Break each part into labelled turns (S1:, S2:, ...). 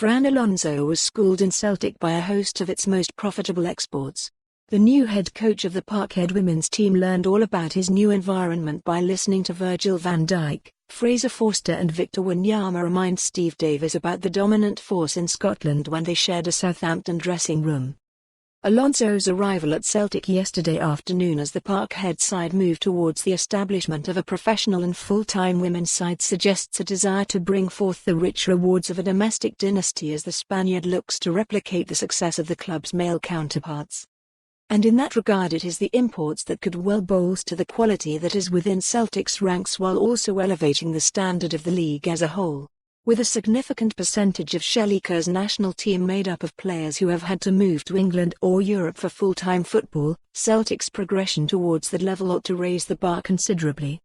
S1: Fran Alonso was schooled in Celtic by a host of its most profitable exports. The new head coach of the Parkhead women's team learned all about his new environment by listening to Virgil van Dijk, Fraser, Forster and Victor Wanyama remind Steve Davis about the dominant force in Scotland when they shared a Southampton dressing room. Alonso's arrival at Celtic yesterday afternoon as the Parkhead side moved towards the establishment of a professional and full-time women's side suggests a desire to bring forth the rich rewards of a domestic dynasty as the Spaniard looks to replicate the success of the club's male counterparts. And in that regard it is the imports that could well bolster the quality that is within Celtic's ranks while also elevating the standard of the league as a whole. With a significant percentage of Shelley Kerr's national team made up of players who have had to move to England or Europe for full-time football, Celtic's progression towards that level ought to raise the bar considerably.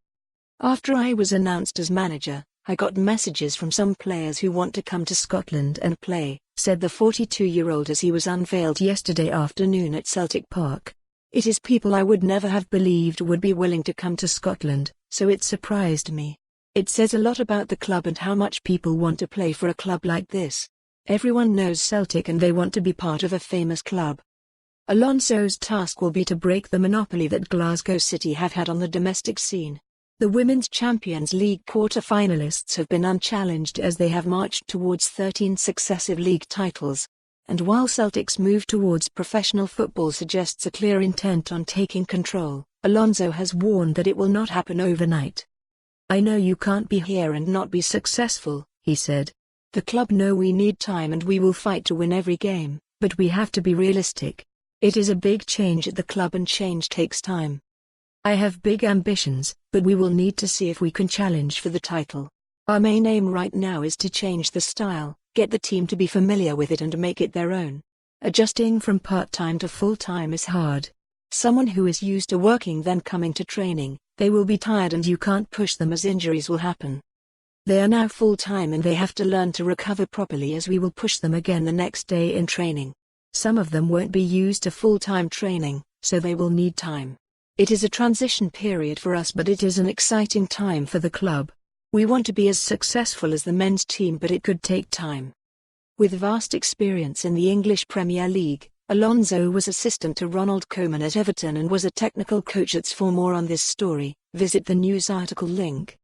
S1: After I was announced as manager, I got messages from some players who want to come to Scotland and play, said the 42-year-old as he was unveiled yesterday afternoon at Celtic Park. It is people I would never have believed would be willing to come to Scotland, so it surprised me. It says a lot about the club and how much people want to play for a club like this. Everyone knows Celtic and they want to be part of a famous club. Alonso's task will be to break the monopoly that Glasgow City have had on the domestic scene. The Women's Champions League quarter-finalists have been unchallenged as they have marched towards 13 successive league titles. And while Celtic's move towards professional football suggests a clear intent on taking control, Alonso has warned that it will not happen overnight. "I know you can't be here and not be successful," he said. "The club know we need time and we will fight to win every game, but we have to be realistic. It is a big change at the club and change takes time. I have big ambitions, but we will need to see if we can challenge for the title. Our main aim right now is to change the style, get the team to be familiar with it and make it their own. Adjusting from part-time to full-time is hard. Someone who is used to working then coming to training, they will be tired and you can't push them as injuries will happen. They are now full-time and they have to learn to recover properly as we will push them again the next day in training. Some of them won't be used to full-time training, so they will need time. It is a transition period for us but it is an exciting time for the club. We want to be as successful as the men's team but it could take time." With vast experience in the English Premier League, Alonso was assistant to Ronald Koeman at Everton and was a technical coach at For more on this story, visit the news article link.